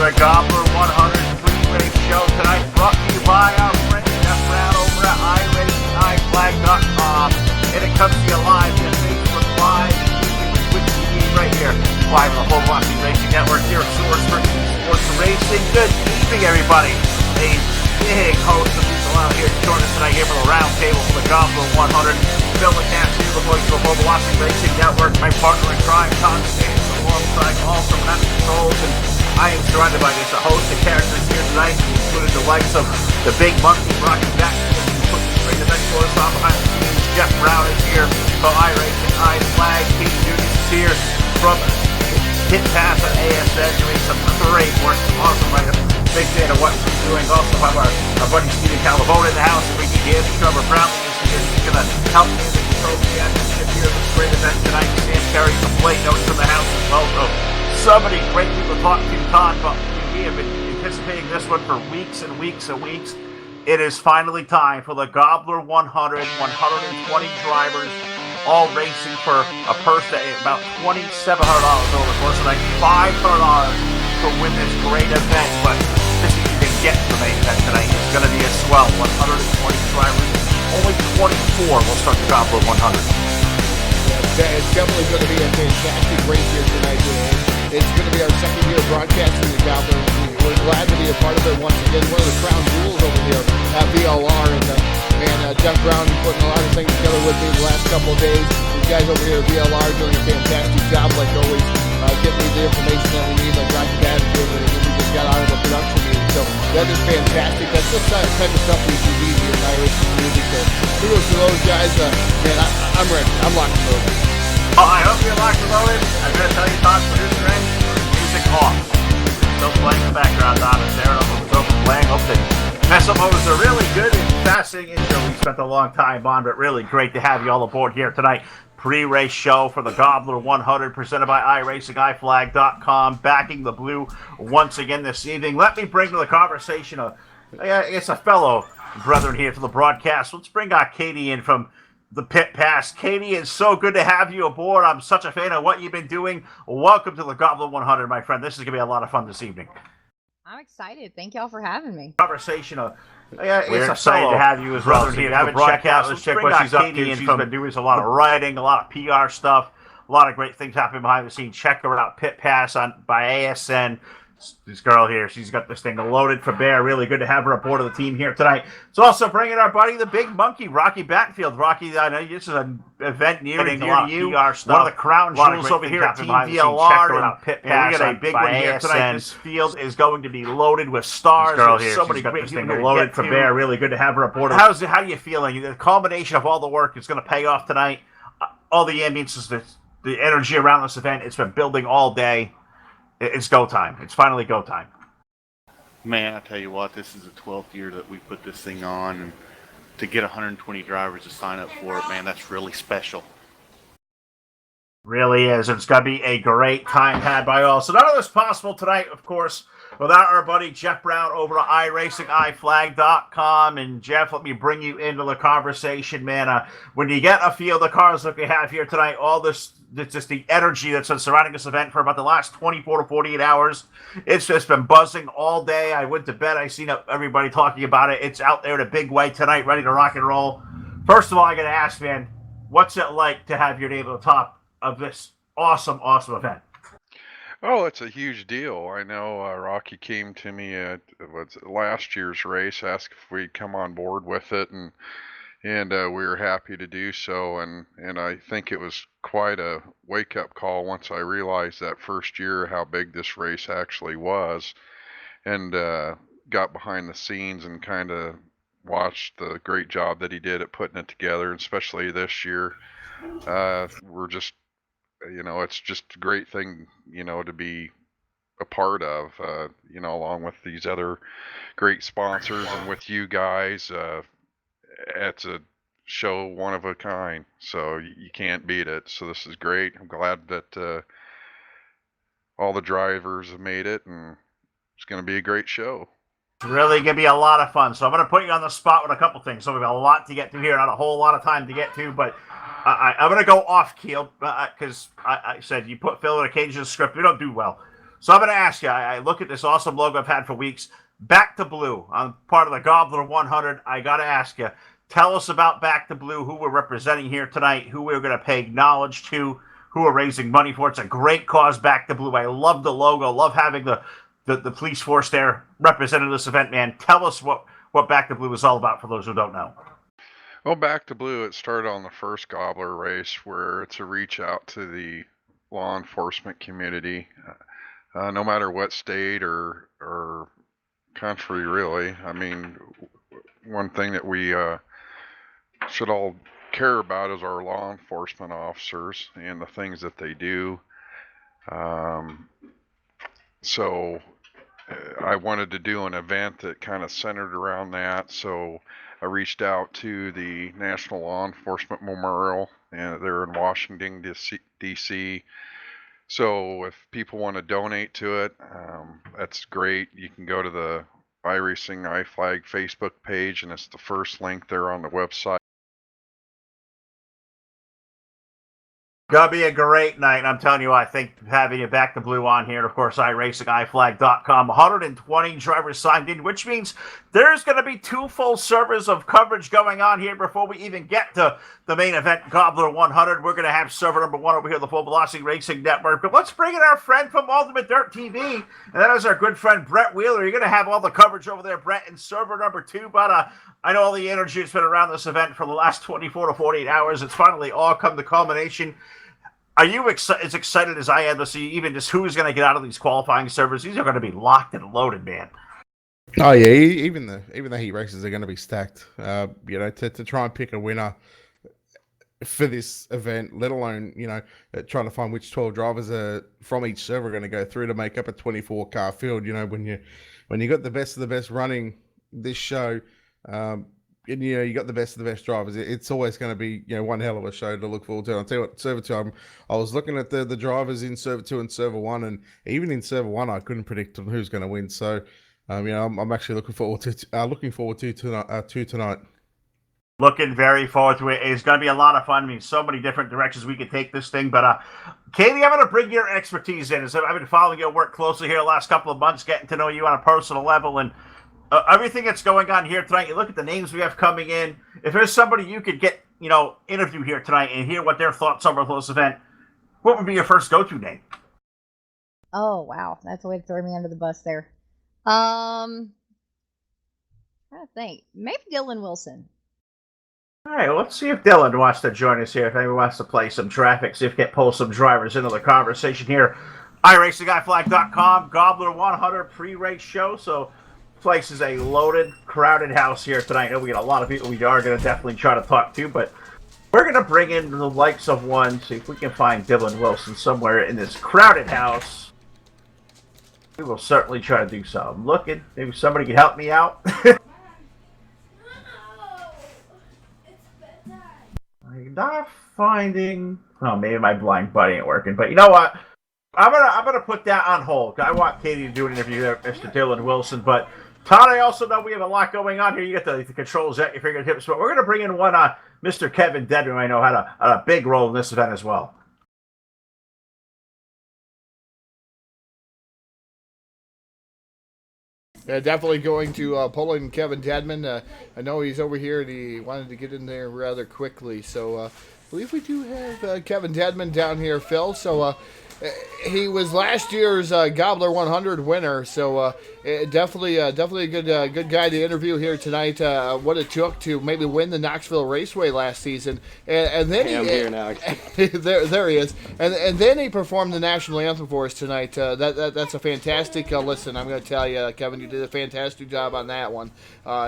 The Gobbler 100 free-race show tonight brought to you by our friend Jeff Brown over at IRacingIFlag.com. And it comes to you live via Facebook Live and Twitch TV right here. Live on the whole Rocking Racing Network here at Source for Sports Racing. Good evening, everybody. A big host of people out here to join us tonight here for the round table for the Gobbler 100. Phil McCaskey, the voice of the Mobile Rocking Racing Network. My partner in crime, Tom Staines, alongside all from Matt Controls. And I am surrounded by just a host of characters here tonight, including the likes of the Big Monkey, Rocky Battenfield, who's putting the string of next to us off behind the scenes. Jeff Brown is here from IRacingIFlag. Pete Dugas is here from Pit Pass at ASN, doing some great work, some awesome write-up. Big fan of what he's doing. Also have our buddy Stephen Calabone in the house, and Ricky Gansey, Trevor Brownlee is here. He's going to help me in the control championship here at this great event tonight. Sam Carey from Blake Notes in the house as well. So many great people to talk to, Todd, but we have been anticipating this one for weeks and weeks and weeks. It is finally time for the Gobbler 100, 120 drivers, all racing for a purse at about $2,700 over the course of the night, $500 to win this great event. But this is you can get from the event tonight. It's going to be a swell 120 drivers. Only 24 will start the Gobbler 100. Yeah, it's definitely going to be a fantastic race here tonight. It's going to be our second year broadcasting the Gobbler. We're glad to be a part of it once again. One of the crown jewels over here at VLR. And Jeff Brown putting a lot of things together with me the last couple of days. These guys over here at VLR doing a fantastic job, like always, getting me the information that we need, like Rocky Battenfield, and we just got out of a production meeting. So that is fantastic. That's the type of stuff we can do here in the Irish community. So kudos to those guys. Man, I'm ready. I'm locked and loaded. I hope you're locked and loaded. I'm going to tell you, Todd, producer end, music off. Still playing in the background, Don is there. It's open playing. Hope that SMOs are really good and fascinating intro we spent a long time on, but really great to have you all aboard here tonight. Pre-race show for the Gobbler 100 presented by IRacingIFlag.com, backing the blue once again this evening. Let me bring to the conversation it's a fellow brethren here to the broadcast. Let's bring Katie in from the Pit Pass. Katie, it's so good to have you aboard. I'm such a fan of what you've been doing. Welcome to the Gobbler 100, my friend. This is going to be a lot of fun this evening. I'm excited. Thank y'all for having me. Conversation we're excited to have you as well. So you haven't checked out. Let's check what she's up to. She's been doing a lot of writing, a lot of PR stuff, a lot of great things happening behind the scenes. Check her out, Pit Pass by ASN. This girl here, she's got this thing loaded for bear. Really good to have her aboard of the team here tonight. It's also bringing our buddy, the Big Monkey, Rocky Battenfield. Rocky, I know this is an event near to you. PR stuff. One of the crown jewels over here at Team VLR. Pit Pass. We got a big one here tonight. This field is going to be loaded with stars. This girl here, so many great people loaded for bear. Really good to have her aboard. How are you feeling? The combination of all the work is going to pay off tonight. All the ambience, the energy around this event, it's been building all day. It's go time. It's finally go time. Man, I tell you what, this is the 12th year that we put this thing on, and to get 120 drivers to sign up for it, man, that's really special. Really is. It's going to be a great time had by all. So none of this possible tonight, of course, without our buddy Jeff Brown over at IRacingIFlag.com. And Jeff, let me bring you into the conversation, man. When you get a field of cars like we have here tonight, all this, it's just the energy that's been surrounding this event for about the last 24 to 48 hours. It's just been buzzing all day. I went to bed. I seen everybody talking about it. It's out there in a big way tonight, ready to rock and roll. First of all, I got to ask, man, what's it like to have your name at the top of this awesome, awesome event? Oh, it's a huge deal. I know Rocky came to me at last year's race, asked if we'd come on board with it, and we were happy to do so. And I think it was quite a wake-up call once I realized that first year how big this race actually was, and got behind the scenes and kind of watched the great job that he did at putting it together, especially this year. We're just, it's just a great thing, to be a part of, along with these other great sponsors and with you guys. It's a show one of a kind, so you can't beat it. So this is great. I'm glad that all the drivers have made it, and it's going to be a great show. It's really going to be a lot of fun. So I'm going to put you on the spot with a couple things. So we've got a lot to get to here, not a whole lot of time to get to, but I'm going to go off keel because I said you put Phil in a cage in the script. We don't do well. So I'm going to ask you, I look at this awesome logo I've had for weeks, Back to Blue. I'm part of the Gobbler 100. I got to ask you, tell us about Back to Blue, who we're representing here tonight, who we're going to pay knowledge to, who we're raising money for. It's a great cause, Back to Blue. I love the logo, love having the police force there representing this event, man. Tell us what Back to Blue is all about for those who don't know. Well, Back to Blue, it started on the first Gobbler race where it's a reach out to the law enforcement community, no matter what state or country, really. I mean, one thing that we should all care about is our law enforcement officers and the things that they do. So I wanted to do an event that kind of centered around that. So I reached out to the National Law Enforcement Memorial, and they're in Washington, D.C. So if people want to donate to it, that's great. You can go to the IRacingIFlag Facebook page, and it's the first link there on the website. Gonna be a great night, and I'm telling you, I think having you Back to Blue on here, and of course, IRacingIFlag.com, 120 drivers signed in, which means there's going to be 2 full servers of coverage going on here before we even get to the main event, Gobbler 100. We're going to have server number 1 over here, the Full Velocity Racing Network. But let's bring in our friend from Ultimate Dirt TV, and that is our good friend Brett Wheeler. You're going to have all the coverage over there, Brett, in server number 2. But I know all the energy that's been around this event for the last 24 to 48 hours. It's finally all come to culmination. Are you as excited as I am to see even just who's going to get out of these qualifying servers? These are going to be locked and loaded, man. Oh yeah, even the heat races are going to be stacked. To try and pick a winner for this event, let alone trying to find which 12 drivers are from each server are going to go through to make up a 24 car field. When you got the best of the best running this show. And you got the best of the best drivers. It's always going to be one hell of a show to look forward to. And I'll tell you what, server 2, I was looking at the drivers in server 2 and server 1, and even in server 1 I couldn't predict who's going to win. So I'm actually looking forward to tonight. Looking very forward to it. It's going to be a lot of fun. I mean, so many different directions we could take this thing. But Katie, I'm going to bring your expertise in. I've been following your work closely here the last couple of months, getting to know you on a personal level, and everything that's going on here tonight. You look at the names we have coming in. If there's somebody you could get, interview here tonight and hear what their thoughts are about this event, what would be your first go-to name? Oh, wow. That's a way to throw me under the bus there. Trying to think. Maybe Dylan Wilson. All right, well, let's see if Dylan wants to join us here. If anyone wants to play some traffic, see if we can pull some drivers into the conversation here. IRacingIFlag.com, Gobbler 100 pre-race show. So place is a loaded, crowded house here tonight. I know we got a lot of people we are going to definitely try to talk to, but we're going to bring in the likes of one, see if we can find Dylan Wilson somewhere in this crowded house. We will certainly try to do so. I'm looking. Maybe somebody can help me out. I'm not finding... Oh, maybe my blind buddy ain't working, but you know what? I'm gonna put that on hold. I want Katie to do an interview there, Mr. Dylan Wilson. But Todd, I also know we have a lot going on here. You get the controls at your fingertips, but we're gonna bring in one Mr. Kevin Dedman. I know had a big role in this event as well. Definitely going to pull in Kevin Dedman. I know he's over here and he wanted to get in there rather quickly. So I believe we do have Kevin Dedman down here, Phil. So he was last year's Gobbler 100 winner, so definitely a good guy to interview here tonight. What it took to maybe win the Knoxville Raceway last season, and then I'm here now. there he is, and then he performed the national anthem for us tonight. That's a fantastic listen. I'm going to tell you, Kevin, you did a fantastic job on that one.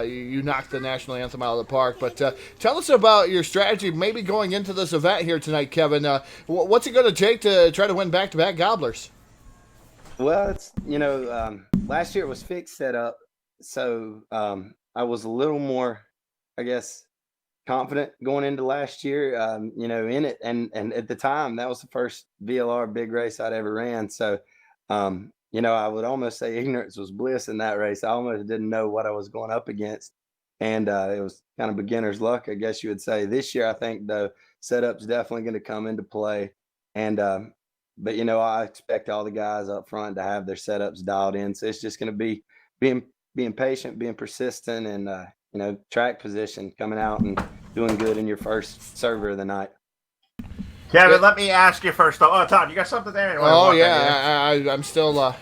You knocked the national anthem out of the park. But tell us about your strategy, maybe going into this event here tonight, Kevin. What's it going to take to try to win back-to-back Gobblers? Well, it's last year it was fixed setup, so I was a little more, I guess, confident going into last year, in it, and at the time that was the first VLR big race I'd ever ran. So, I would almost say ignorance was bliss in that race. I almost didn't know what I was going up against, and it was kind of beginner's luck, I guess you would say. This year, I think the setup's definitely going to come into play, and but I expect all the guys up front to have their setups dialed in. So it's just going to be being patient, being persistent, and track position, coming out and doing good in your first server of the night. Kevin, let me ask you first. Oh, Todd, you got something there? Oh yeah, I'm still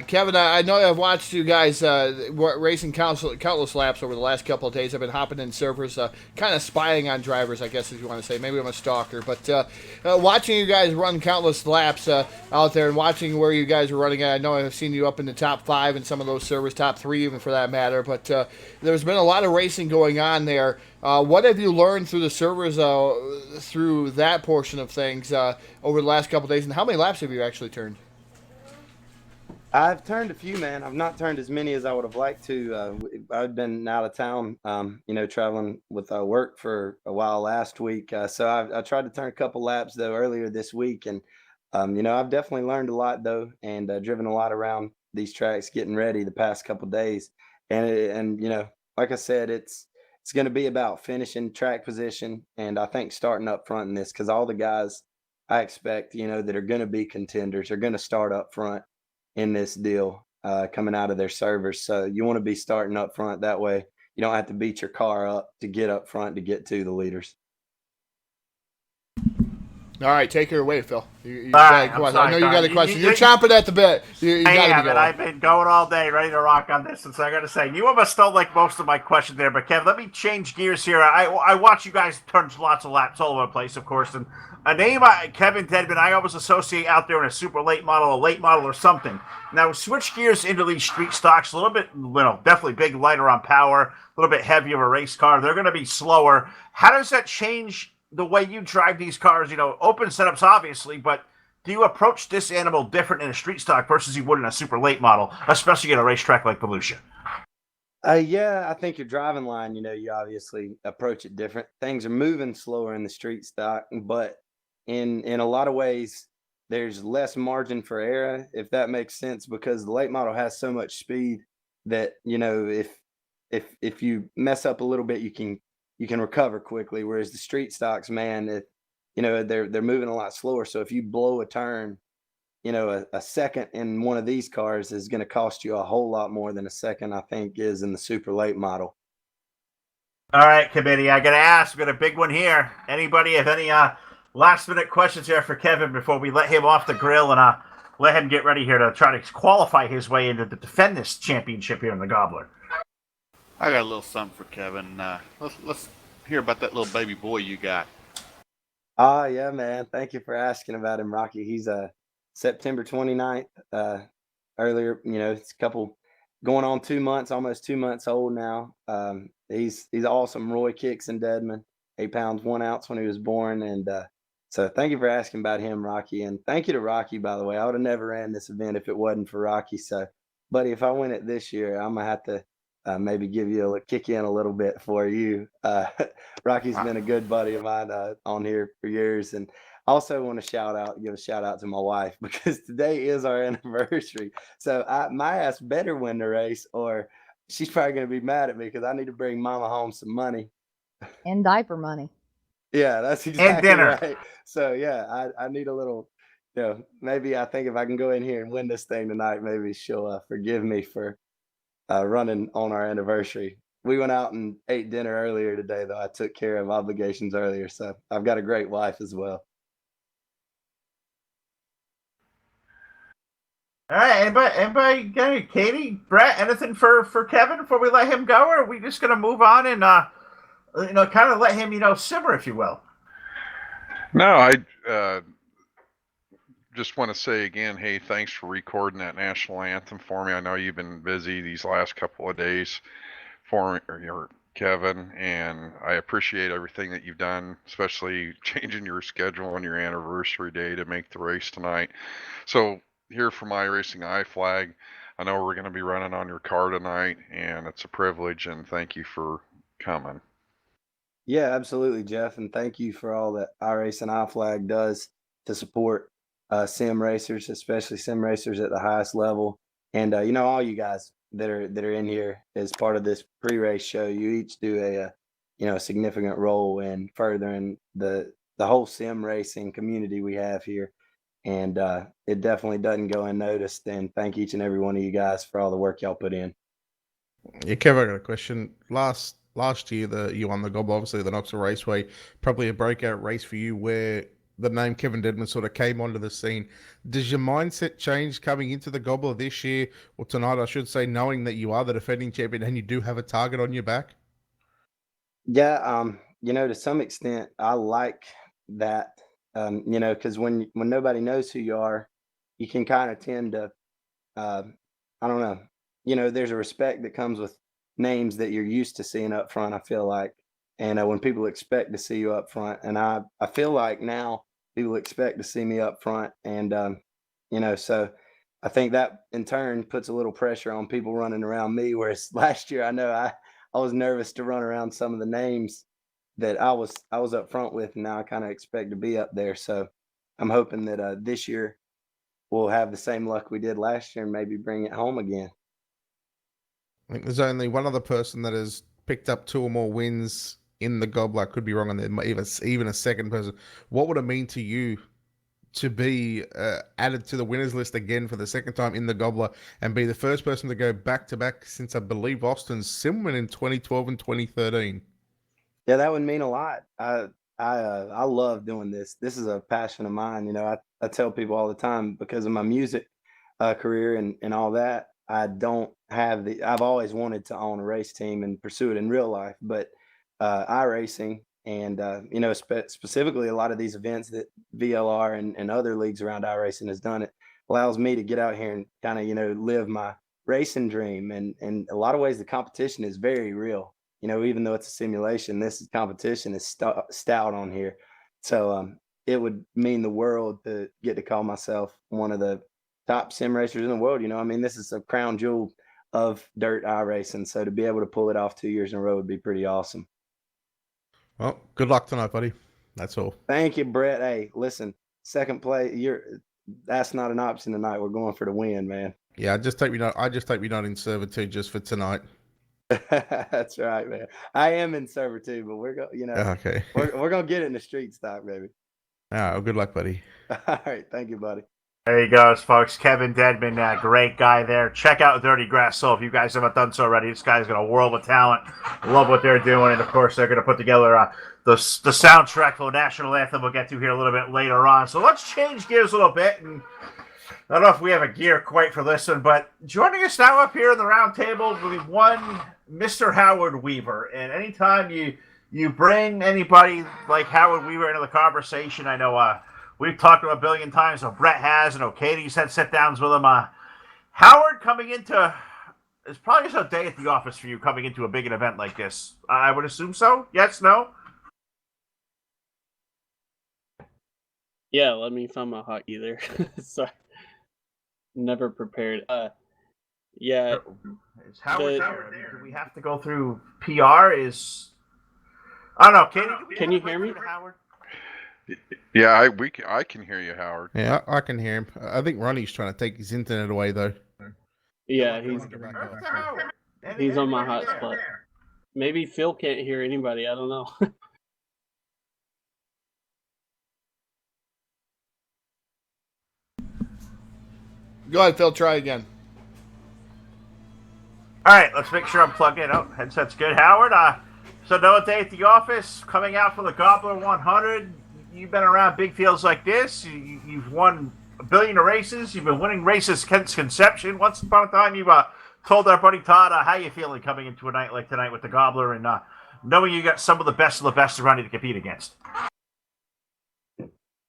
Kevin. I know I've watched you guys racing countless laps over the last couple of days. I've been hopping in servers, kind of spying on drivers, I guess, if you want to say. Maybe I'm a stalker, but watching you guys run countless laps out there and watching where you guys are running at. I know I've seen you up in the top 5 in some of those servers, top 3 even for that matter. But there's been a lot of racing going on there. What have you learned through the servers, through that portion of things over the last couple of days, and how many laps have you actually turned? I've turned a few, man. I've not turned as many as I would have liked to. I've been out of town, traveling with work for a while last week. So I tried to turn a couple laps, though, earlier this week. And, I've definitely learned a lot, though, and driven a lot around these tracks getting ready the past couple of days. And like I said, it's going to be about finishing track position. And I think starting up front in this, because all the guys I expect, that are going to be contenders are going to start up front in this deal coming out of their servers. So you want to be starting up front. That way you don't have to beat your car up to get up front to get to the leaders. All right, take her away, Phil. You got a question. I know you got a question. You're chomping at the bit. You I am, and I've been going all day ready to rock on this. And so I got to say, you almost stole like most of my questions there. But Kev, let me change gears here. I watch you guys turn lots of laps all over the place, of course. And a name, Kevin Dedman, I always associate out there in a super late model, a late model or something. Now switch gears into these street stocks, a little bit, definitely big, lighter on power, a little bit heavier of a race car. They're going to be slower. How does that change the way you drive these cars? Open setups, obviously, but do you approach this animal different in a street stock versus you would in a super late model, especially in a racetrack like Volusia? Yeah, I think your driving line, you obviously approach it different. Things are moving slower in the street stock, but in a lot of ways, there's less margin for error, if that makes sense, because the late model has so much speed that, if you mess up a little bit, you can recover quickly. Whereas the street stocks, man, they're moving a lot slower. So if you blow a turn, a second in one of these cars is going to cost you a whole lot more than a second, I think, is in the super late model. All right, committee, I got to ask. We got a big one here. Anybody have any last minute questions here for Kevin before we let him off the grill and let him get ready here to try to qualify his way into the defend this championship here in the Gobbler? I got a little something for Kevin. Let's hear about that little baby boy you got. Oh, yeah, man. Thank you for asking about him, Rocky. He's September 29th. Earlier, it's a couple going on 2 months, almost 2 months old now. He's awesome. Roy kicks in Dedman, 8 pounds 1 ounce when he was born. And so thank you for asking about him, Rocky. And thank you to Rocky, by the way. I would have never ran this event if it wasn't for Rocky. So, buddy, if I win it this year, I'm going to have to maybe kick in a little bit for you. Rocky's been a good buddy of mine on here for years. And also want to give a shout out to my wife, because today is our anniversary. So my ass better win the race, or she's probably going to be mad at me, because I need to bring mama home some money. And diaper money. Yeah, that's exactly right. So yeah, I need a little, maybe I think if I can go in here and win this thing tonight, maybe she'll forgive me for running on our anniversary. We went out and ate dinner earlier today, though. I took care of obligations earlier, so I've got a great wife as well. All right, anybody, Katie, Brett, anything for Kevin before we let him go, or are we just going to move on and kind of let him simmer, if you will? No, I just want to say again, hey, thanks for recording that national anthem for me. I know you've been busy these last couple of days for your Kevin, and I appreciate everything that you've done, especially changing your schedule on your anniversary day to make the race tonight. So here from IRacingIFlag, I know we're going to be running on your car tonight, and it's a privilege, and thank you for coming. Yeah, absolutely, Jeff, and thank you for all that IRacingIFlag does to support sim racers, especially sim racers at the highest level. And all you guys that are in here as part of this pre-race show, you each do a significant role in furthering the whole sim racing community we have here. and it definitely doesn't go unnoticed. And thank each and every one of you guys for all the work y'all put in. Yeah, Kev, I got a question. Last year, you won the Gobbler, obviously the Knoxville Raceway, probably a breakout race for you where the name Kevin Dedman sort of came onto the scene. Does your mindset change coming into the Gobbler this year, or tonight, I should say, knowing that you are the defending champion and you do have a target on your back? Yeah, to some extent, I like that. Because when nobody knows who you are, you can kind of tend to, uh, I don't know, there's a respect that comes with names that you're used to seeing up front. I feel like, and when people expect to see you up front, and I feel like now people expect to see me up front, and so I think that in turn puts a little pressure on people running around me. Whereas last year, I know I was nervous to run around some of the names that I was up front with, and now I kind of expect to be up there. So I'm hoping that this year we'll have the same luck we did last year and maybe bring it home again. I think there's only one other person that has picked up 2 or more wins in the Gobbler. I could be wrong on that, even a second person. What would it mean to you to be added to the winners list again for the second time in the Gobbler and be the first person to go back-to-back since, I believe, Austin Simwin in 2012 and 2013? Yeah, that would mean a lot. I love doing this. This is a passion of mine. I tell people all the time, because of my music career and all that, I've always wanted to own a race team and pursue it in real life, but iRacing and specifically a lot of these events that VLR and other leagues around iRacing has done, it allows me to get out here and kind of live my racing dream. And in a lot of ways, the competition is very real. Even though it's a simulation, competition is stout on here. So it would mean the world to get to call myself one of the top sim racers in the world. This is a crown jewel of dirt iRacing. So to be able to pull it off 2 years in a row would be pretty awesome. Well, good luck tonight, buddy. That's all. Thank you, Brett. Hey, listen, second place, that's not an option tonight. We're going for the win, man. Yeah, I just hope you're not in servitude just for tonight. That's right, man. I am in servitude, but we're going. Okay. we're gonna get it in the street stock, baby. All right, well, good luck, buddy. All right, thank you, buddy. There he goes, folks. Kevin Dedman, great guy there. Check out Dirty Grass Soul if you guys haven't done so already. This guy's got a world of talent. Love what they're doing, and of course, they're going to put together the soundtrack for the national anthem. We'll get to here a little bit later on. So let's change gears a little bit, and I don't know if we have a gear quite for this one, but joining us now up here in the round table, we have one Mr. Howard Weaver. And anytime you bring anybody like Howard Weaver into the conversation, I know we've talked to him a billion times, so Brett has, and Katie's had sit-downs with him. Howard coming into, it's probably just a day at the office for you coming into a big event like this. I would assume so? Yes? No? Yeah, let me find my hockey there. Sorry. Never prepared. Yeah. Is Howard there? Do we have to go through PR? I don't know. Katie, can you hear me? Howard? Yeah, I can hear you, Howard. Yeah, I can hear him. I think Ronnie's trying to take his internet away, though. Yeah, he's on my hotspot. Maybe Phil can't hear anybody. I don't know. Go ahead, Phil. Try again. All right, let's make sure I'm plugged in. Oh, headset's good. Howard, so another day at the office, coming out for the Gobbler 100. You've been around big fields like this. You've won a billion of races. You've been winning races since conception. Once upon a time, you've told our buddy Todd how you feeling coming into a night like tonight with the Gobbler and knowing you got some of the best around you to compete against.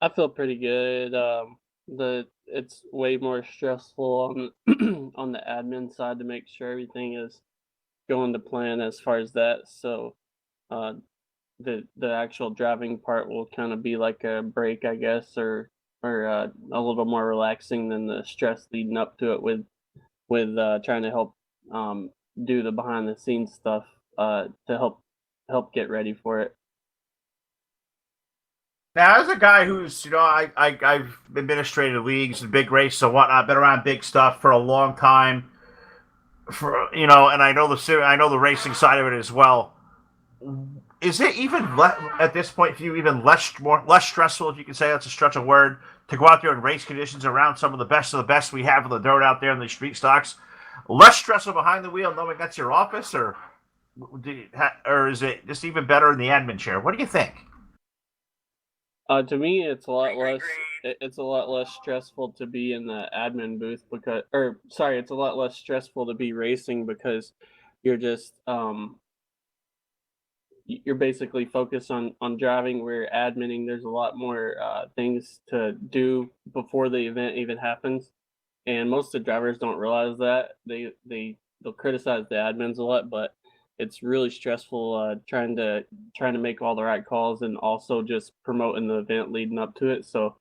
I feel pretty good. It's way more stressful on the admin side to make sure everything is going to plan as far as that. So the actual driving part will kind of be like a break, I guess, or a little more relaxing than the stress leading up to it with trying to help do the behind the scenes stuff to help get ready for it. Now, as a guy who's, I've administrated leagues and big races and whatnot, been around big stuff for a long time, and I know the racing side of it as well. is it even at this point for you even less stressful, if you can say that's a stretch of word, to go out there and race conditions around some of the best we have in the dirt out there in the street stocks? Less stressful behind the wheel, knowing that's your office, or is it just even better in the admin chair? What do you think? To me, it's a lot less. It's a lot less stressful to be in the admin booth because, or sorry, it's a lot less stressful to be racing because you're just you're basically focused on driving. Where adminning, there's a lot more things to do before the event even happens, and most of the drivers don't realize that. They'll criticize the admins a lot, but it's really stressful trying to make all the right calls and also just promoting the event leading up to it. So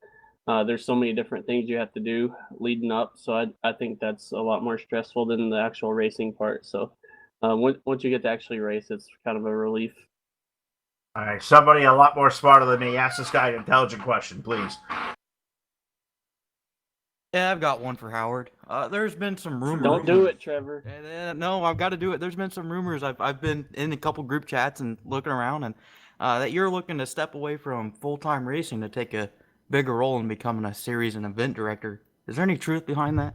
there's so many different things you have to do leading up. So I think that's a lot more stressful than the actual racing part. So once you get to actually race, it's kind of a relief. All right, somebody a lot more smarter than me, ask this guy an intelligent question, please. Yeah, I've got one for Howard. There's been some rumors. Don't do it, Trevor. No, I've got to do it. There's been some rumors. I've been in a couple group chats and looking around, and that you're looking to step away from full-time racing to take a bigger role in becoming a series and event director. Is there any truth behind that?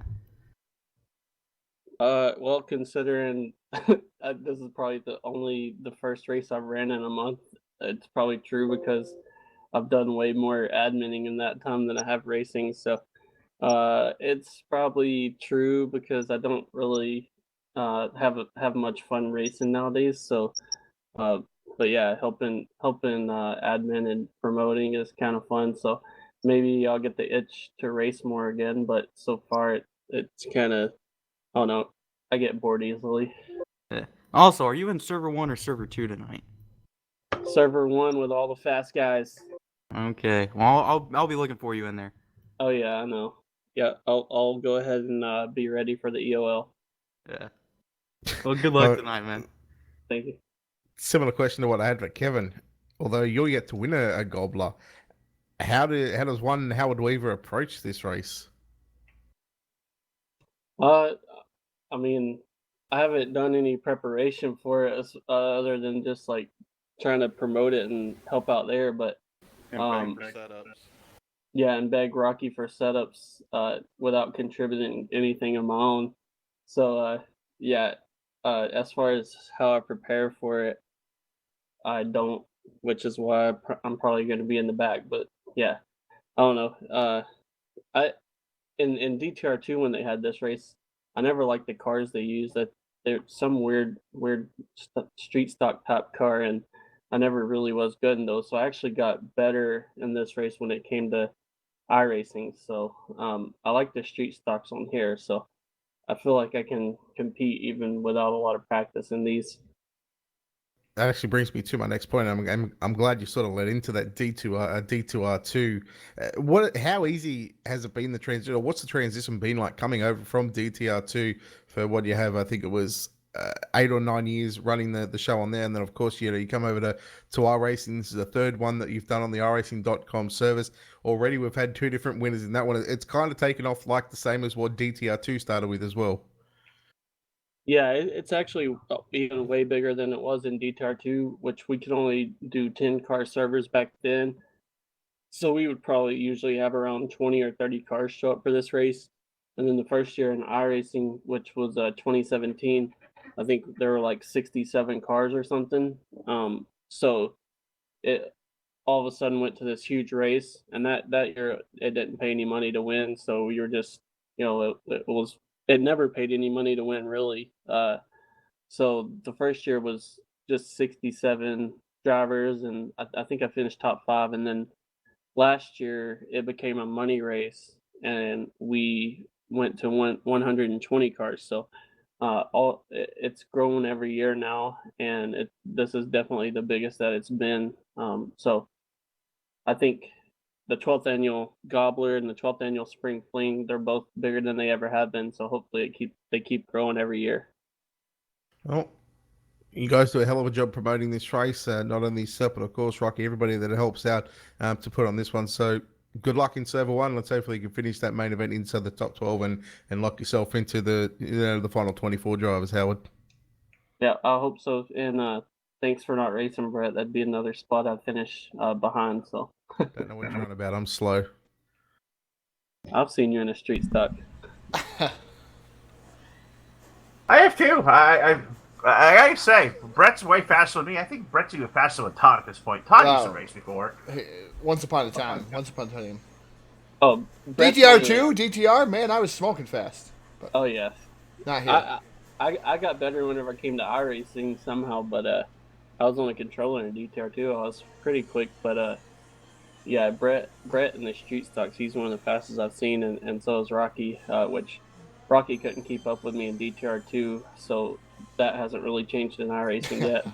Well, considering this is probably the first race I've ran in a month, it's probably true because I've done way more adminning in that time than I have racing. So it's probably true because I don't really have much fun racing nowadays. So, but yeah, helping admin and promoting is kind of fun. So maybe I'll get the itch to race more again. But so far, it's kind of, I don't know, I get bored easily. Yeah. Also, are you in server 1 or server 2 tonight? Server 1 with all the fast guys. Okay. Well, I'll be looking for you in there. Oh yeah, I know. Yeah, I'll go ahead and be ready for the EOL. Yeah. Well, good luck tonight, man. Thank you. Similar question to what I had for Kevin. Although you're yet to win a Gobbler, how does one Howard Weaver approach this race? I mean, I haven't done any preparation for it other than just like trying to promote it and help out there. But And beg for setups. yeah, and beg Rocky for setups without contributing anything of my own. So yeah, as far as how I prepare for it, I don't, which is why I'm probably going to be in the back. But yeah, I don't know. I in DTR2 when they had this race, I never liked the cars they used. That they're some weird street stock type car, and I never really was good in those. So I actually got better in this race when it came to iRacing. So I like the street stocks on here. So I feel like I can compete even without a lot of practice in these. That actually brings me to my next point. I'm glad you sort of led into that D2R2. How easy has it been the transition? Or what's the transition been like coming over from DTR2 for what you have? I think it was 8 or 9 years running the show on there, and then of course you come over to iRacing. This is the third one that you've done on the iRacing.com service. Already we've had 2 different winners in that one. It's kind of taken off like the same as what DTR2 started with as well. Yeah, it's actually even way bigger than it was in DTR2, which we could only do 10 car servers back then. So we would probably usually have around 20 or 30 cars show up for this race. And then the first year in iRacing, which was 2017, I think there were like 67 cars or something. So it all of a sudden went to this huge race, and that year it didn't pay any money to win. So we were just, it never paid any money to win really. So the first year was just 67 drivers, and I think I finished top 5. And then last year it became a money race, and we went to 120 cars. So it's grown every year now, and this is definitely the biggest that it's been. So I think the 12th annual Gobbler and the 12th annual Spring Fling, they're both bigger than they ever have been. So hopefully they keep growing every year. Well, you guys do a hell of a job promoting this race. Not only yourself, but of course, Rocky, everybody that helps out to put on this one. So good luck in server 1. Let's hopefully you can finish that main event inside the top 12 and lock yourself into the final 24 drivers, Howard. Yeah, I hope so. And thanks for not racing, Brett. That'd be another spot I'd finish behind. So Don't know what you're on about. I'm slow. I've seen you in a street stock. I have too. I gotta say, Brett's way faster than me. I think Brett's even faster than Todd at this point. Todd used to race before. Hey, once upon a time. Oh, DTR2? DTR? Man, I was smoking fast. But oh yeah. not here. I got better whenever I came to iRacing somehow, but I was on a controller in DTR2. I was pretty quick, but yeah, Brett in the street stocks, he's one of the fastest I've seen, and so is Rocky, which Rocky couldn't keep up with me in DTR2, so that hasn't really changed in iRacing yet.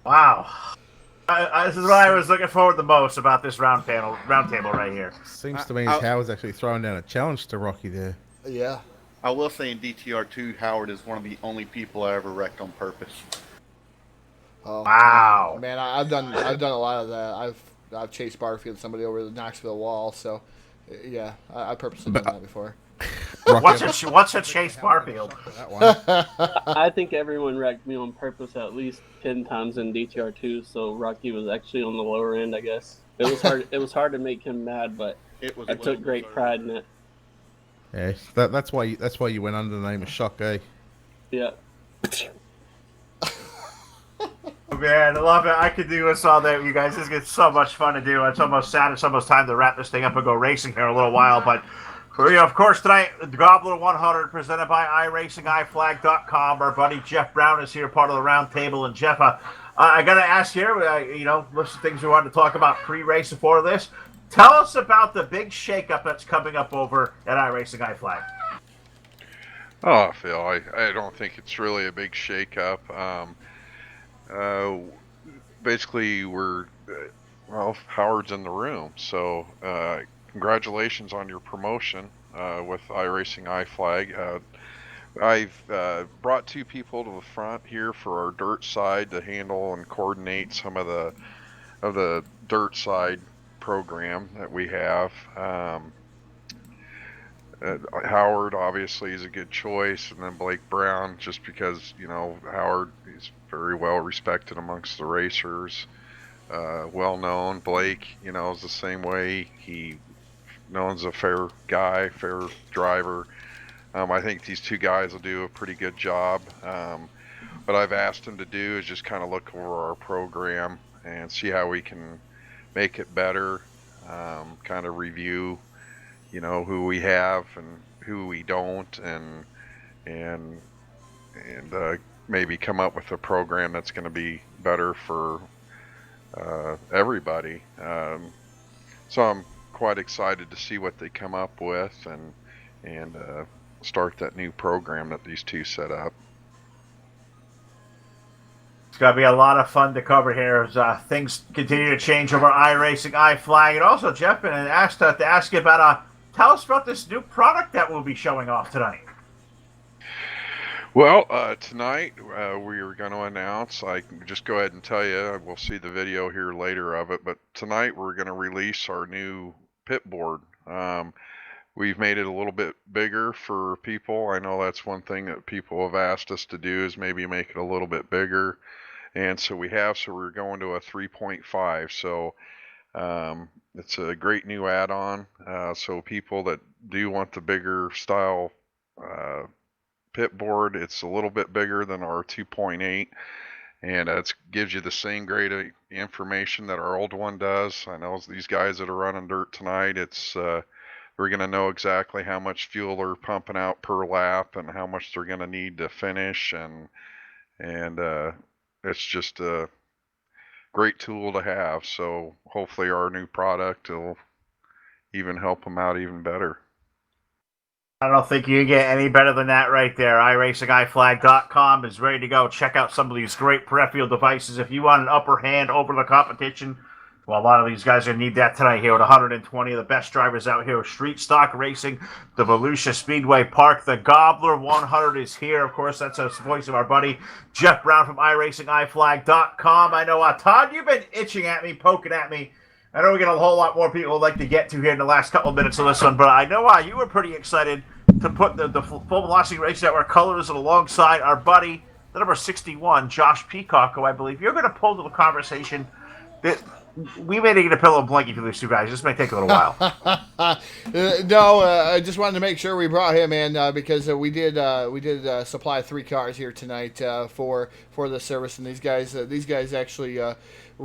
Wow. This is what I was looking forward the most about this round table right here. Seems to me Howard's actually throwing down a challenge to Rocky there. Yeah. I will say in DTR2, Howard is one of the only people I ever wrecked on purpose. Oh, wow. Man, I've done a lot of that. I've chased Barfield, somebody over the Knoxville wall. So, yeah, I purposely done that before. What's a Chase Barfield? I think everyone wrecked me on purpose at least 10 times in DTR2. So Rocky was actually on the lower end, I guess. It was hard. It was hard to make him mad, but I took great pride in it. Yeah, that's why you went under the name of Shock, eh? Yeah. Man, I love it. I could do this all day with you guys. This gets so much fun to do. It's almost sad. It's almost time to wrap this thing up and go racing here in a little while. But, of course, tonight, the Gobbler 100 presented by IRacingIFlag.com. Our buddy Jeff Brown is here, part of the round table. And, Jeff, I got to ask here, list of things we wanted to talk about pre-race before this. Tell us about the big shakeup that's coming up over at iRacingIFlag. Oh, Phil, I don't think it's really a big shakeup. Basically, Howard's in the room, so congratulations on your promotion with iRacingIFlag. I've brought two people to the front here for our dirt side to handle and coordinate some of the dirt side program that we have. Howard obviously is a good choice, and then Blake Brown, just because Howard is very well respected amongst the racers, well known. Blake, is the same way. He known as a fair guy, fair driver. I think these two guys will do a pretty good job. What I've asked them to do is just kind of look over our program and see how we can make it better, kind of review who we have and who we don't, and maybe come up with a program that's going to be better for everybody. So I'm quite excited to see what they come up with and start that new program that these two set up. It's going to be a lot of fun to cover here as things continue to change over iRacingIFlag. And also, Jeff, and asked to ask you about tell us about this new product that we'll be showing off tonight. Well, tonight we are going to announce, I can just go ahead and tell you, we'll see the video here later of it, but tonight we're going to release our new pit board. We've made it a little bit bigger for people. I know that's one thing that people have asked us to do, is maybe make it a little bit bigger. And so we're going to a 3.5. So it's a great new add-on. So people that do want the bigger style pit board, it's a little bit bigger than our 2.8, and it gives you the same grade information that our old one does. I know these guys that are running dirt tonight, we're going to know exactly how much fuel they're pumping out per lap and how much they're going to need to finish, and it's just a great tool to have. So hopefully our new product will even help them out even better. I don't think you can get any better than that right there. iRacingIFlag.com is ready to go. Check out some of these great peripheral devices. If you want an upper hand over the competition, well, a lot of these guys are going to need that tonight here with 120 of the best drivers out here with street stock racing, the Volusia Speedway Park. The Gobbler 100 is here. Of course, that's the voice of our buddy Jeff Brown from iRacingIFlag.com. I know, Todd, you've been itching at me, poking at me. I know we got a whole lot more people would like to get to here in the last couple of minutes of this one, but I know you were pretty excited to put the Full Velocity Race Network colors alongside our buddy the number 61, Josh Peacock, who I believe you're going to pull to the conversation. That we may need a pillow and blanket for these two guys. This may take a little while. No, I just wanted to make sure we brought him in because we did supply 3 cars here tonight for the service, and these guys actually run.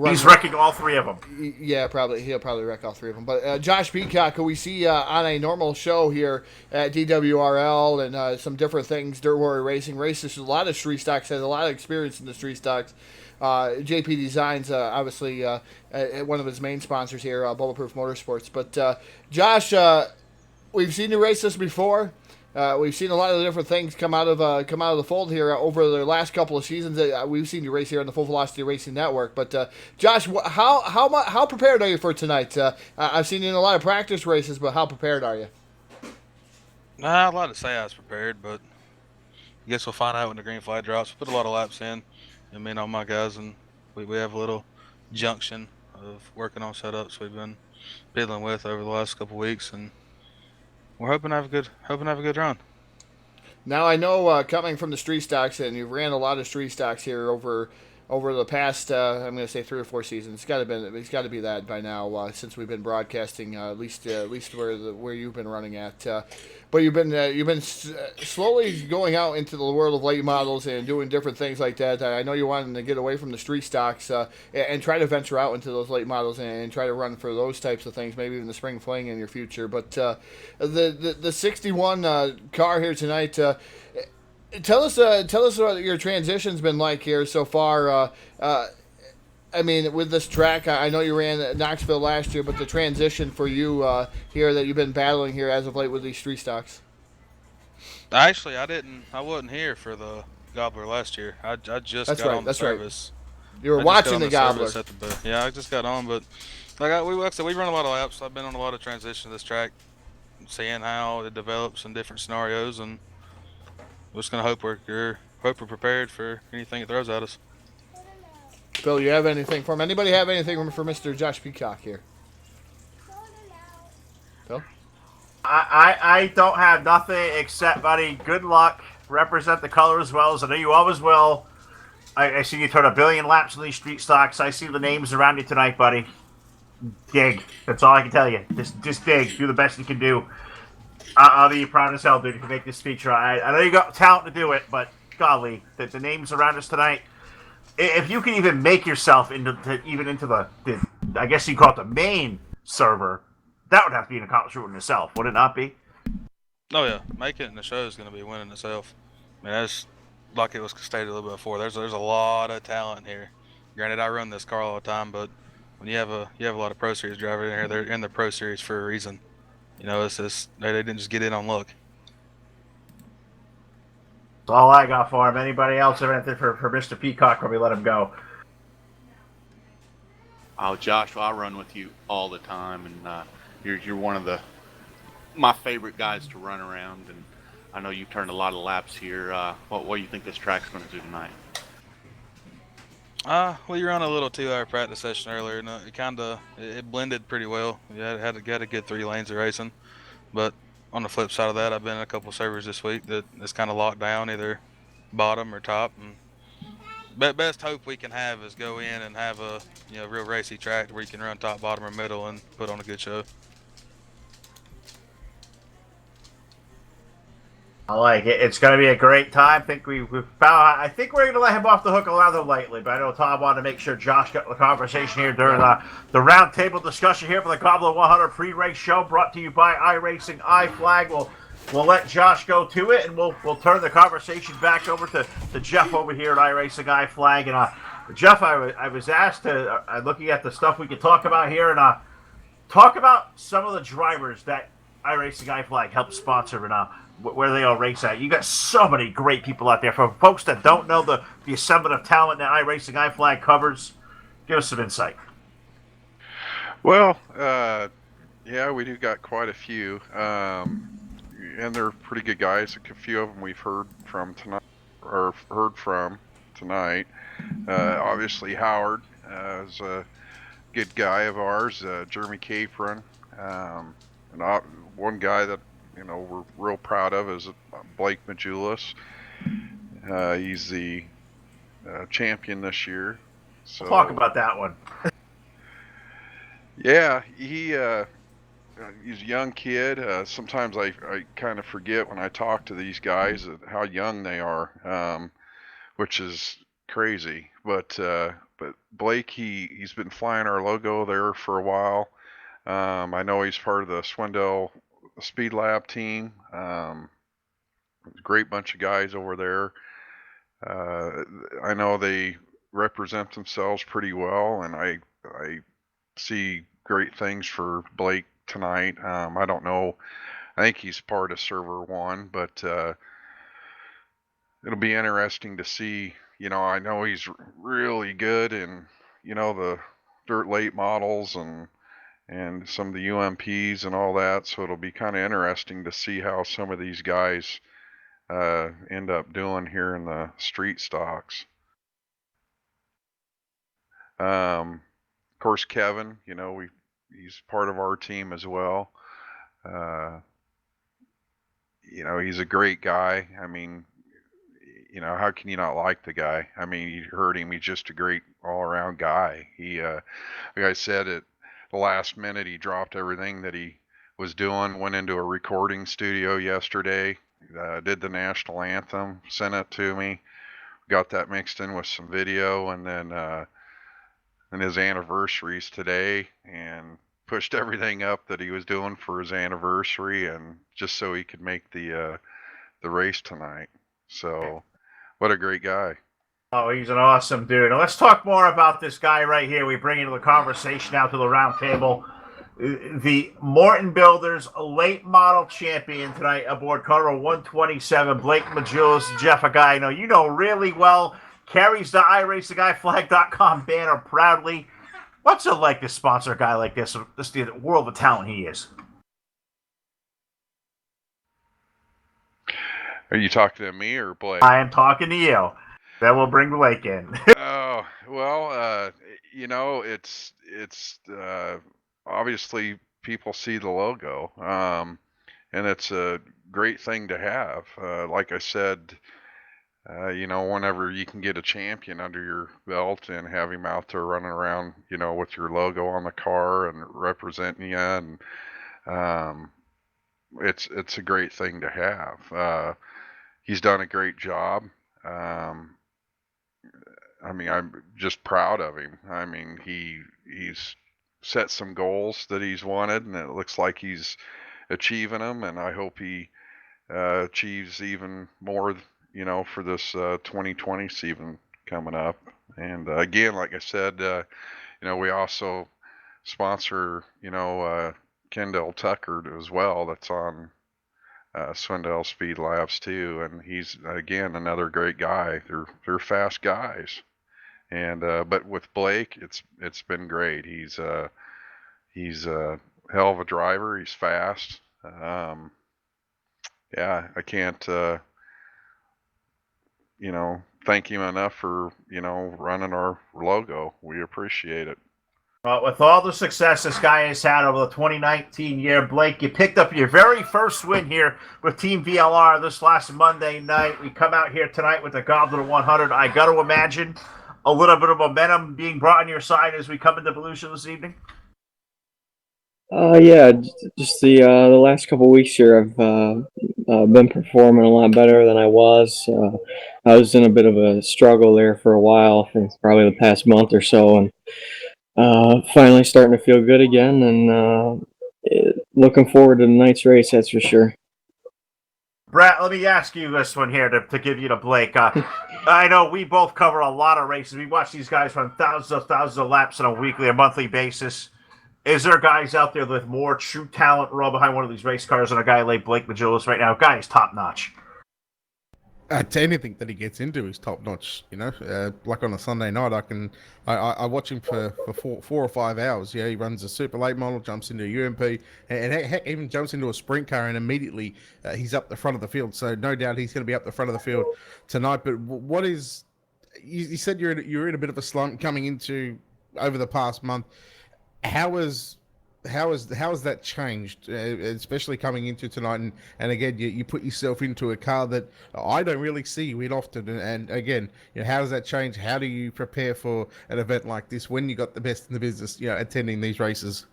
He's wrecking all 3 of them. Yeah, he'll probably wreck all 3 of them. But Josh Peacock, who we see on a normal show here at DWRL and some different things, Dirt Warrior Racing, races a lot of street stocks, has a lot of experience in the street stocks. JP Designs, obviously, one of his main sponsors here, Bulletproof Motorsports. But Josh, we've seen you race this before. We've seen a lot of the different things come out of the fold here over the last couple of seasons. We've seen you race here on the Full Velocity Racing Network. But Josh, how prepared are you for tonight? I've seen you in a lot of practice races, but how prepared are you? Nah, a lot to say I was prepared, but I guess we'll find out when the green flag drops. Put a lot of laps in. I mean, all my guys, and we have a little junction of working on setups we've been dealing with over the last couple weeks, and we're hoping to have a good run. Now I know coming from the street stocks, and you've ran a lot of street stocks here over the past I'm going to say 3 or 4 seasons. It's got to be that by now since we've been broadcasting at least where you've been running at. But you've been slowly going out into the world of late models and doing different things like that. I know you wanted to get away from the street stocks and try to venture out into those late models and try to run for those types of things, maybe even the spring fling in your future. But the 61 car here tonight. Tell us what your transition's been like here so far. I mean, with this track, I know you ran at Knoxville last year, but the transition for you here that you've been battling here as of late with these street stocks. Actually, I wasn't here for the Gobbler last year. I just got on the service. Right. You were watching the Gobbler. Yeah, I just got on, but like I said, we run a lot of laps. I've been on a lot of transitions to this track, seeing how it develops in different scenarios, and we're just gonna hope we're prepared for anything it throws at us. Phil, you have anything for him? Anybody have anything for Mr. Josh Peacock here? Phil? I don't have nothing except, buddy, good luck. Represent the color as well as I know you always will. I see you turn 1 billion laps in these street stocks. I see the names around you tonight, buddy. Dig. That's all I can tell you. Just dig. Do the best you can do. I'll be proud as hell, dude, if you make this feature. I know you got talent to do it, but golly, the names around us tonight. If you can even make yourself into the I guess you call it the main server, that would have to be an accomplishment in itself, would it not be? Oh yeah, making it in the show is going to be winning itself. I mean, that's like it was stated a little bit before. There's a lot of talent here. Granted, I run this car all the time, but when you have a lot of Pro Series drivers in here, they're in the Pro Series for a reason. You know, it's just they didn't just get in on luck. That's all I got for him. Anybody else have anything for Mr. Peacock when we let him go? Oh, Josh, I run with you all the time, and you're one of my favorite guys to run around, and I know you've turned a lot of laps here. What do you think this track's going to do tonight? Well, you ran a little 2-hour practice session earlier, and it blended pretty well. You had a good 3 lanes of racing, but on the flip side of that, I've been in a couple servers this week that is kind of locked down, either bottom or top. And best hope we can have is go in and have a real racy track where you can run top, bottom, or middle and put on a good show. I like it. It's going to be a great time. I think we're going to let him off the hook a rather lightly, but I know Tom wanted to make sure Josh got the conversation here during the roundtable discussion here for the Gobbler 100 pre-race show brought to you by IRacingIFlag. We'll let Josh go to it, and we'll turn the conversation back over to Jeff over here at IRacingIFlag. And Jeff, I was asked to looking at the stuff we could talk about here and talk about some of the drivers that IRacingIFlag helps sponsor and where they all race at. You got so many great people out there. For folks that don't know the assembly of talent that IRacingIFlag covers, give us some insight. Well, yeah, we do got quite a few, and they're pretty good guys. A few of them we've heard from tonight. Obviously, Howard is a good guy of ours. Jeremy Capron, and one guy that we're real proud of is Blake Majulis. He's the champion this year. So We'll talk about that one. yeah, he's a young kid. Sometimes I kind of forget when I talk to these guys how young they are, which is crazy. But Blake, he's been flying our logo there for a while. I know he's part of the Swindell Speed Lab team. Great bunch of guys over there. I know they represent themselves pretty well, and I see great things for Blake tonight. I don't know. I think he's part of Server One, but it'll be interesting to see. I know he's really good in the dirt late models and some of the UMPs and all that. So it'll be kind of interesting to see how some of these guys end up doing here in the street stocks. Of course, Kevin, he's part of our team as well. He's a great guy. I mean, how can you not like the guy? I mean, you heard him. He's just a great all-around guy. He, like I said, at the last minute, he dropped everything that he was doing, went into a recording studio yesterday, did the national anthem, sent it to me, got that mixed in with some video, and then and his anniversary's today, and pushed everything up that he was doing for his anniversary, and just so he could make the race tonight. So, what a great guy. Oh, he's an awesome dude. Now let's talk more about this guy right here. We bring into the conversation out to the round table. The Morton Builders late model champion tonight aboard car 127, Blake Majulis. Jeff, a guy I know you know really well, carries the IRacingIFlag.com banner proudly. What's it like to sponsor a guy like this the world of talent he is? Are you talking to me or Blake? I am talking to you. Then we'll bring Blake in. Oh, well, it's obviously people see the logo, and it's a great thing to have. Like I said, whenever you can get a champion under your belt and have him out there running around, with your logo on the car and representing you, and it's a great thing to have. He's done a great job. I mean, I'm just proud of him. I mean, he's set some goals that he's wanted, and it looks like he's achieving them. And I hope he achieves even more, for this 2020 season coming up. And again, like I said, we also sponsor, Kendall Tucker as well. That's on Swindell Speed Labs too, and he's again another great guy. They're fast guys. And but with Blake, it's been great. He's a hell of a driver. He's fast. Yeah, I can't thank him enough for running our logo. We appreciate it. With all the success this guy has had over the 2019 year, Blake, you picked up your very first win here with Team VLR this last Monday night. We come out here tonight with the Gobbler 100. I got to imagine a little bit of momentum being brought on your side as we come into Volusia this evening? Yeah, just the last couple of weeks here, I've been performing a lot better than I was. I was in a bit of a struggle there for a while, for probably the past month or so, and finally starting to feel good again, and looking forward to tonight's race, that's for sure. Brett, let me ask you this one here to give you to Blake. I know we both cover a lot of races. We watch these guys run thousands of laps on a weekly or monthly basis. Is there guys out there with more true talent raw behind one of these race cars than a guy like Blake Majulis right now? Guy is top notch. Anything that he gets into is top notch. Like on a Sunday night, I watch him for 4 or 5 hours. Yeah, he runs a super late model, jumps into a UMP, and heck, even jumps into a sprint car, and immediately he's up the front of the field. So no doubt he's going to be up the front of the field tonight. But what is? You said you're in a bit of a slump coming into over the past month. How has how has that changed, especially coming into tonight? And again, you put yourself into a car that I don't really see you in often. And again, how does that change? How do you prepare for an event like this when you got the best in the business, attending these races?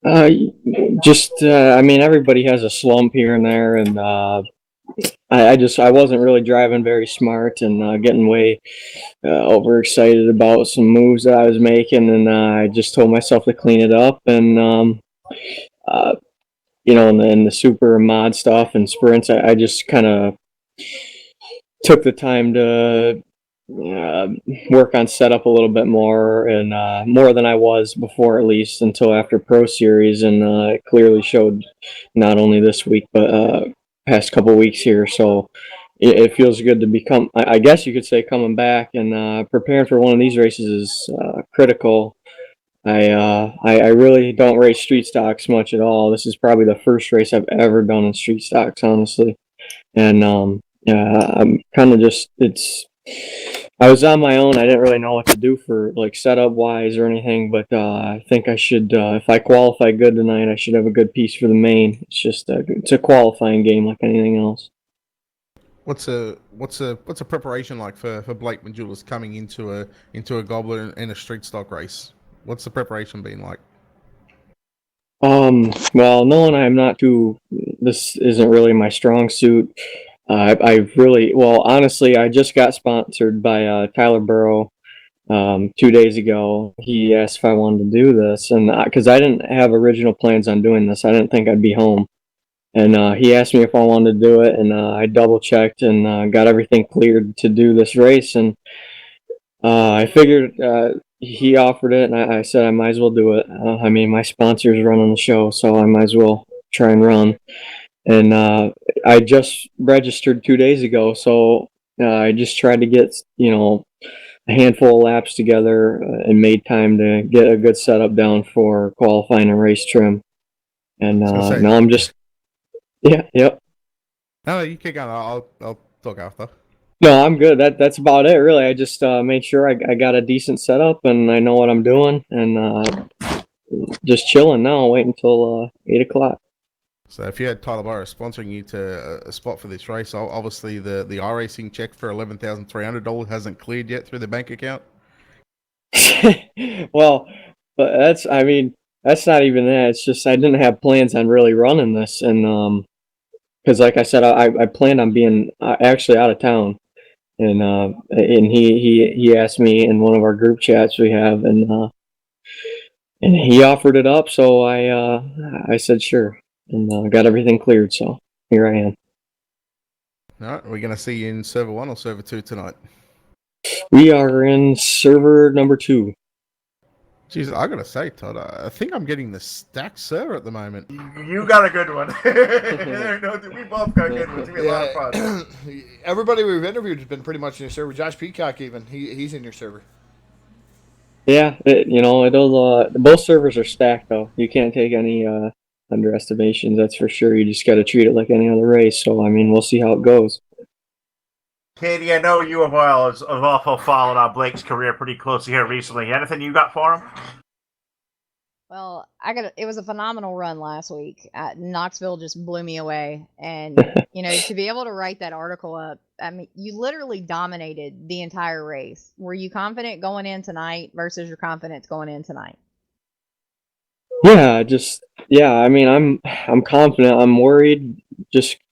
I mean, everybody has a slump here and there, and I wasn't really driving very smart and getting way overexcited about some moves that I was making, and I just told myself to clean it up. And uh, in the super mod stuff and sprints, I just kind of took the time to uh, work on setup a little bit more, and more than I was before, at least until after Pro Series, and it clearly showed not only this week but past couple weeks here. So it feels good to become, I guess you could say, coming back and preparing for one of these races is critical. I really don't race street stocks much at all. This is probably the first race I've ever done in street stocks, honestly. And yeah, I'm kind of just I was on my own. I didn't really know what to do for like setup wise or anything, but I think I should. If I qualify good tonight, I should have a good piece for the main. It's just it's a qualifying game like anything else. What's a preparation like for Blake Majulis coming into a Gobbler in a street stock race? What's the preparation been like? Well, knowing I'm not too, this isn't really my strong suit. I've really, well, honestly, I just got sponsored by Tyler Burrow 2 days ago. He asked if I wanted to do this, and because I didn't have original plans on doing this, I didn't think I'd be home. And he asked me if I wanted to do it, and I double checked and got everything cleared to do this race. And I figured he offered it, and I said I might as well do it. I mean, my sponsor's running the show, so I might as well try and run. And I just registered 2 days ago, so I just tried to get a handful of laps together and made time to get a good setup down for qualifying and race trim. And now I'm just yep. No, you keep going. I'll talk after. No, I'm good. That's about it, really. I just made sure I got a decent setup and I know what I'm doing, and just chilling now, waiting until 8 o'clock. So if you had Tyler Burrow sponsoring you to a spot for this race, obviously the iRacing check for $11,300 hasn't cleared yet through the bank account. Well, but that's not even that. It's just I didn't have plans on really running this, and because like I said, I planned on being actually out of town. And he asked me in one of our group chats we have, and he offered it up, so I said sure, and got everything cleared. So here I am. All right, are we going to see you in server 1 or server 2 tonight? We are in server number 2. Jeez, I gotta say, Todd, I think I'm getting the stacked server at the moment. You got a good one. We both got good ones. It's gonna be a lot of fun. Everybody we've interviewed has been pretty much in your server. Josh Peacock, even he's in your server. Yeah, both servers are stacked though. You can't take any underestimations. That's for sure. You just got to treat it like any other race. So I mean, we'll see how it goes. Katie, I know you have also followed Blake's career pretty closely here recently. Anything you got for him? Well, it was a phenomenal run last week. Knoxville just blew me away. And, to be able to write that article up, I mean, you literally dominated the entire race. Were you confident going in tonight versus your confidence going in tonight? Yeah, I mean, I'm confident. I'm worried.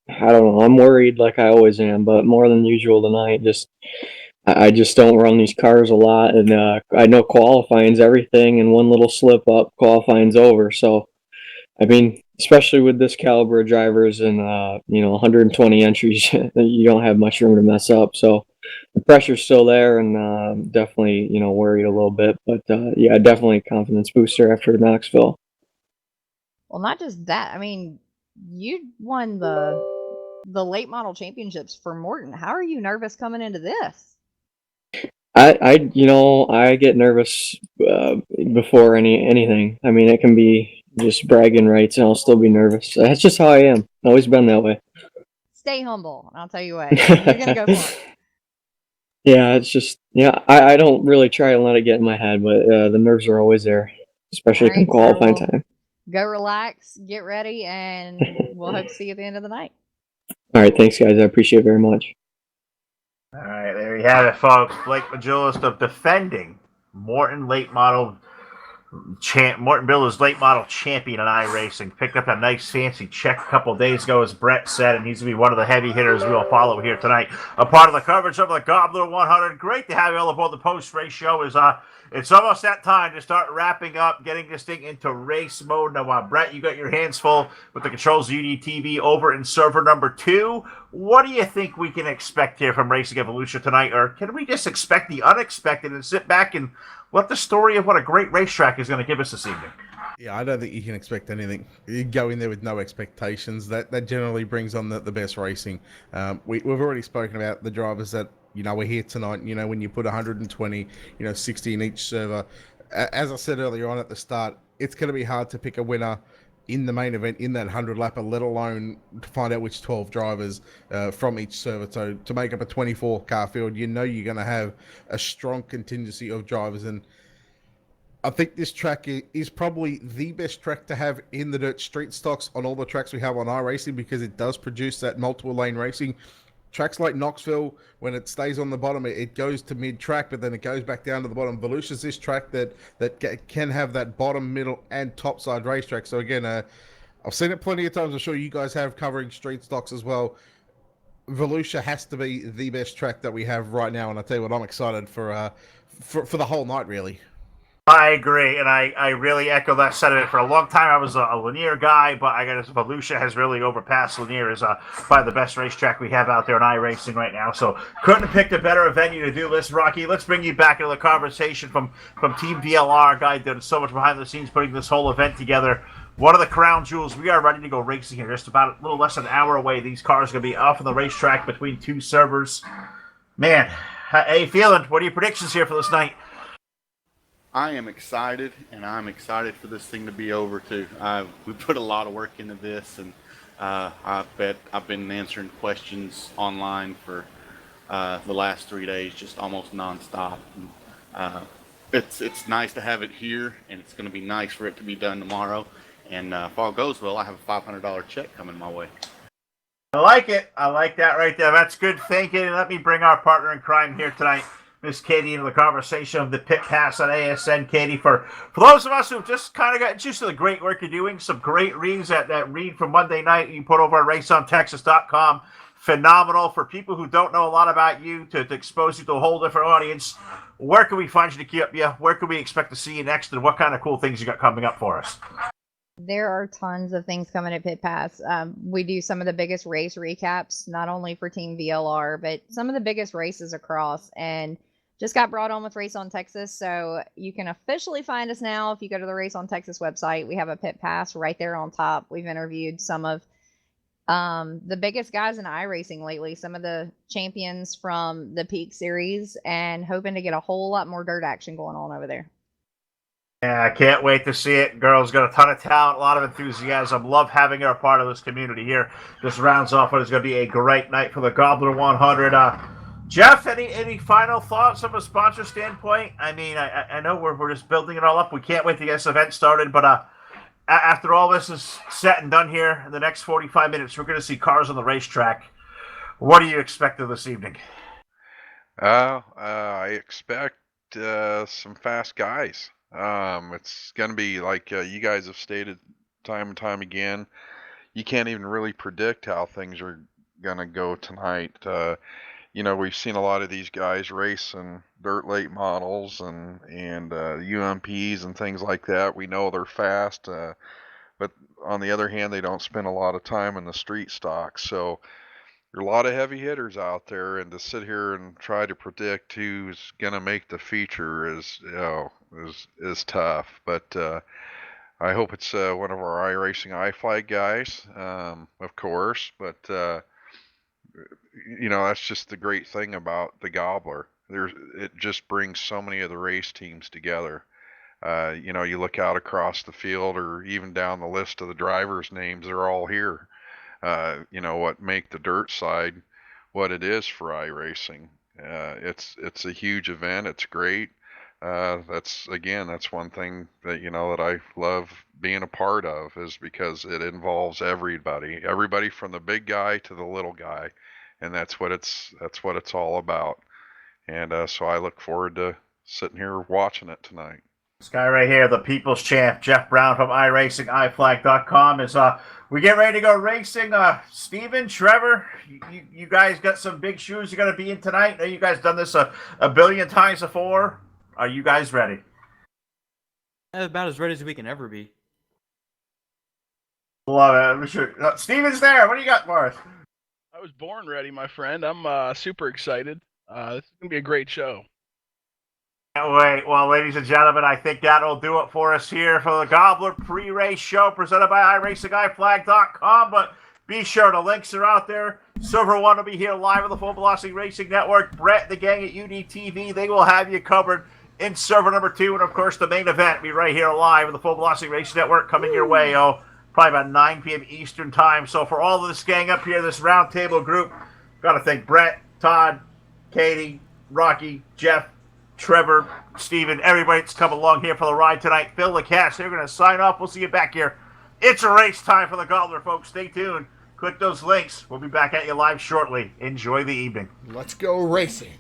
I don't know. I'm worried like I always am, but more than usual tonight. I just don't run these cars a lot, and I know qualifying's everything, and one little slip up, qualifying's over. So, I mean, especially with this caliber of drivers and 120 entries, you don't have much room to mess up. So, the pressure's still there, and definitely worried a little bit. But yeah, definitely a confidence booster after Knoxville. Well, not just that. I mean, you won the late model championships for Morton. How are you nervous coming into this? I get nervous before anything. I mean, it can be just bragging rights, and I'll still be nervous. That's just how I am. Always been that way. Stay humble. I'll tell you what. You're gonna go for it. Yeah, it's just I don't really try to let it get in my head, but the nerves are always there. especially come Alright, sir, qualifying well, time. go relax, get ready, and we'll hope to see you at the end of the night. All right, thanks, guys. I appreciate it very much. All right, there you have it, folks. Blake Majulis, the defending Morton late model Morton Builder's late model champion in iRacing. Picked up a nice fancy check a couple days ago, as Brett said, and he's going to be one of the heavy hitters we will follow here tonight. A part of the coverage of the Gobbler 100. Great to have you all aboard the post-race show. It's almost that time to start wrapping up, getting this thing into race mode. Now, Brett, you got your hands full with the controls of UDTV over in server number 2. What do you think we can expect here from Racing Evolution tonight? Or can we just expect the unexpected and sit back and let the story of what a great racetrack is going to give us this evening? Yeah, I don't think you can expect anything. You go in there with no expectations. That generally brings on the best racing. We've already spoken about the drivers that, we're here tonight. When you put 120, 60 in each server. As I said earlier on at the start, it's going to be hard to pick a winner in the main event in that 100-lapper, let alone to find out which 12 drivers from each server. So to make up a 24-car field, you're going to have a strong contingency of drivers. And I think this track is probably the best track to have in the dirt street stocks on all the tracks we have on iRacing, because it does produce that multiple lane racing. Tracks like Knoxville, when it stays on the bottom, it goes to mid-track, but then it goes back down to the bottom. Volusia's this track that can have that bottom, middle, and top side racetrack. So again, I've seen it plenty of times. I'm sure you guys have, covering street stocks as well. Volusia has to be the best track that we have right now, and I tell you what, I'm excited for the whole night, really. I agree, and I really echo that sentiment. For a long time, I was a Lanier guy, but I guess Volusia has really overpassed Lanier as probably the best racetrack we have out there in iRacing right now. So couldn't have picked a better venue to do this, Rocky. Let's bring you back into the conversation from Team VLR, guy did so much behind the scenes putting this whole event together. One of the crown jewels. We are ready to go racing here. Just about a little less than an hour away. These cars are going to be off on the racetrack between two servers. Man, how you feeling? What are your predictions here for this night? I am excited, and I'm excited for this thing to be over too. We put a lot of work into this, and I bet I've been answering questions online for the last 3 days, just almost nonstop. And, it's nice to have it here, and it's going to be nice for it to be done tomorrow. And if all goes well, I have a $500 check coming my way. I like it. I like that right there. That's good thinking. And let me bring our partner in crime here tonight, Miss Katie, into the conversation of the Pit Pass on ASN. Katie, for those of us who've just kind of got used to the great work you're doing, some great reads, that read from Monday night you put over at raceontexas.com. Phenomenal. For people who don't know a lot about you, to expose you to a whole different audience, where can we find you to keep you? Where can we expect to see you next, and what kind of cool things you got coming up for us? There are tons of things coming at Pit Pass. We do some of the biggest race recaps, not only for Team VLR, but some of the biggest races across. And just got brought on with Race on Texas, so you can officially find us now if you go to the Race on Texas website. We have a Pit Pass right there on top. We've interviewed some of the biggest guys in iRacing lately, some of the champions from the Peak Series, and hoping to get a whole lot more dirt action going on over there. Yeah, I can't wait to see it. Girl's got a ton of talent, a lot of enthusiasm. Love having her a part of this community here. This rounds off what is going to be a great night for the Gobbler 100. Jeff, any final thoughts from a sponsor standpoint? I mean, I know we're just building it all up. We can't wait to get this event started, but after all this is set and done here, in the next 45 minutes, we're going to see cars on the racetrack. What do you expect of this evening? I expect some fast guys. It's going to be like you guys have stated time and time again. You can't even really predict how things are going to go tonight. We've seen a lot of these guys race in dirt late models and UMPs and things like that. We know they're fast, but on the other hand, they don't spend a lot of time in the street stock. So there are a lot of heavy hitters out there, and to sit here and try to predict who's gonna make the feature is tough. But I hope it's one of our IRacingIFlag guys, of course. But that's just the great thing about the Gobbler. It just brings so many of the race teams together. You look out across the field, or even down the list of the drivers' names, they're all here. What make the dirt side what it is for iRacing. It's a huge event. It's great. that's one thing that that I love being a part of, is because it involves everybody from the big guy to the little guy, and that's what it's all about. And so I look forward to sitting here watching it tonight. This guy right here, the people's champ, Jeff Brown from IRacingIFlag.com, is we get ready to go racing. Steven, Trevor, you guys got some big shoes you're gonna be in tonight. I know you guys done this a billion times before. Are you guys ready? About as ready as we can ever be. Love it. Sure. Steven's there. What do you got for us? I was born ready, my friend. I'm super excited. This is going to be a great show. Can't wait. Well, ladies and gentlemen, I think that'll do it for us here for the Gobbler pre-race show presented by IRacingIFlag.com. But be sure the links are out there. Server 1 will be here live on the Full Velocity Racing Network. Brett, the gang at UDTV, they will have you covered in server number 2. And, of course, the main event will be right here live on the Full Velocity Racing Network coming your way, probably about 9 p.m. Eastern time. So for all of this gang up here, this roundtable group, got to thank Brett, Todd, Katie, Rocky, Jeff, Trevor, Steven, everybody that's come along here for the ride tonight. Phil the Cast, they're going to sign off. We'll see you back here. It's a race time for the Gobbler, folks. Stay tuned. Click those links. We'll be back at you live shortly. Enjoy the evening. Let's go racing.